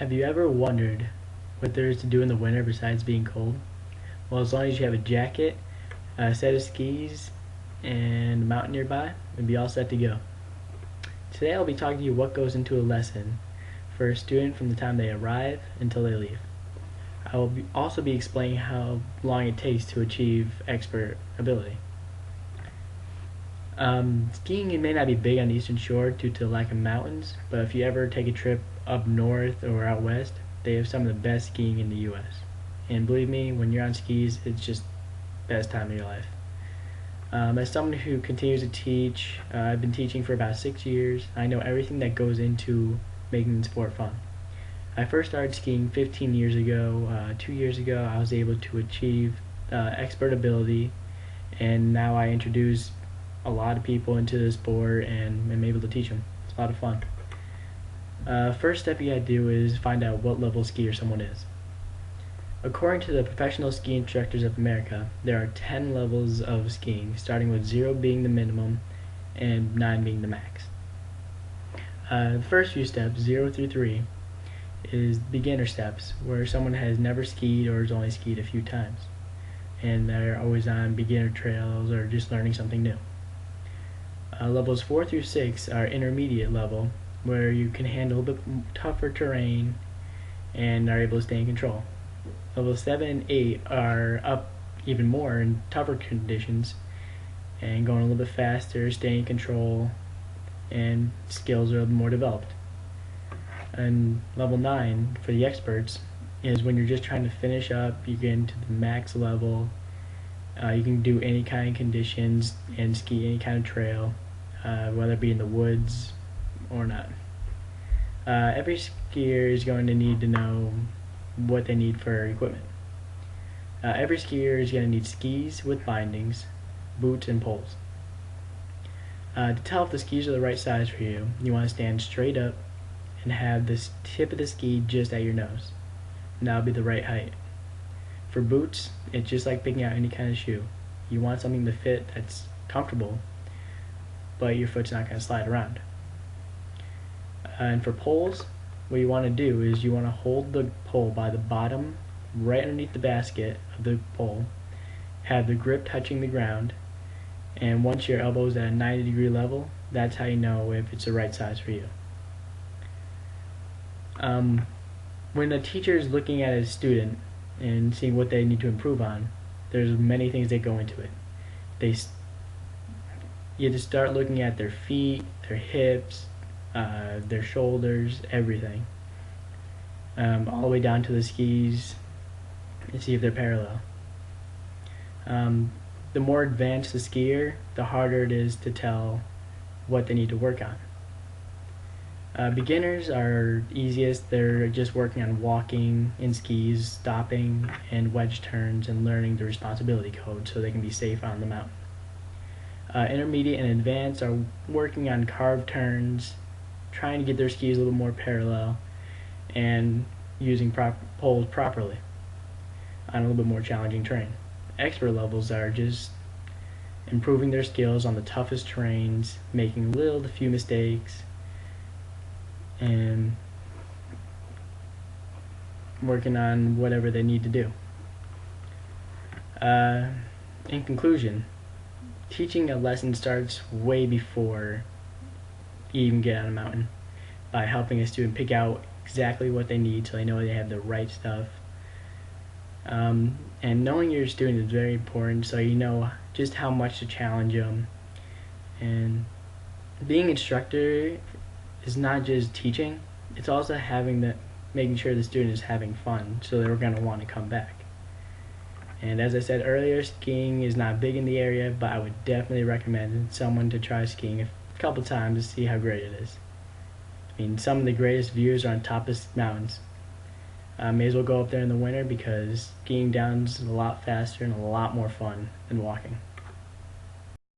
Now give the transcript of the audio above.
Have you ever wondered what there is to do in the winter besides being cold? Well, as long as you have a jacket, a set of skis, and a mountain nearby, you'll be all set to go. Today I'll be talking to you what goes into a lesson for a student from the time they arrive until they leave. I will also be explaining how long it takes to achieve expert ability. Skiing may not be big on the Eastern Shore due to the lack of mountains, but if you ever take a trip up north or out west, they have some of the best skiing in the U.S. And believe me, when you're on skis, it's just the best time of your life. As someone who continues to teach, I've been teaching for about 6 years. I know everything that goes into making the sport fun. I first started skiing 15 years ago. 2 years ago, I was able to achieve expert ability, and now I introduce a lot of people into the sport and am able to teach them. It's a lot of fun. First step you gotta do is find out what level skier someone is. According to the Professional Ski Instructors of America, there are 10 levels of skiing, starting with 0 being the minimum and 9 being the max. The first few steps, 0 through 3, is beginner steps, where someone has never skied or has only skied a few times, and they're always on beginner trails or just learning something new. Levels 4 through 6 are intermediate level, where you can handle a bit tougher terrain and are able to stay in control. Levels 7 and 8 are up even more in tougher conditions and going a little bit faster, staying in control, and skills are a little more developed. And level 9 for the experts is when you're just trying to finish up. You get into the max level. You can do any kind of conditions and ski any kind of trail, whether it be in the woods or not. Every skier is going to need to know what they need for equipment. Every skier is going to need skis with bindings, boots, and poles. To tell if the skis are the right size for you, you want to stand straight up and have the tip of the ski just at your nose. And that'll be the right height. For boots, it's just like picking out any kind of shoe. You want something to fit that's comfortable, but your foot's not going to slide around. And for poles, what you want to do is you want to hold the pole by the bottom, right underneath the basket of the pole, have the grip touching the ground, and once your elbow is at a 90-degree level, that's how you know if it's the right size for you. When a teacher is looking at a student and seeing what they need to improve on, there's many things that go into it. You have to start looking at their feet, their hips, their shoulders, everything, all the way down to the skis, and see if they're parallel. The more advanced the skier, the harder it is to tell what they need to work on. Beginners are easiest. They're just working on walking in skis, stopping, and wedge turns, and learning the responsibility code so they can be safe on the mountain. Intermediate and advanced are working on carved turns, trying to get their skis a little more parallel, and using poles properly on a little bit more challenging terrain. Expert levels are just improving their skills on the toughest terrains, making a few mistakes, and working on whatever they need to do. In conclusion, teaching a lesson starts way before you even get on a mountain, by helping a student pick out exactly what they need so they know they have the right stuff. And knowing your student is very important, so you know just how much to challenge them. And being an instructor is not just teaching, it's also making sure the student is having fun, so they're going to want to come back. And as I said earlier, skiing is not big in the area, but I would definitely recommend someone to try skiing a couple times to see how great it is. I mean, some of the greatest views are on top of mountains. May as well go up there in the winter because skiing down is a lot faster and a lot more fun than walking.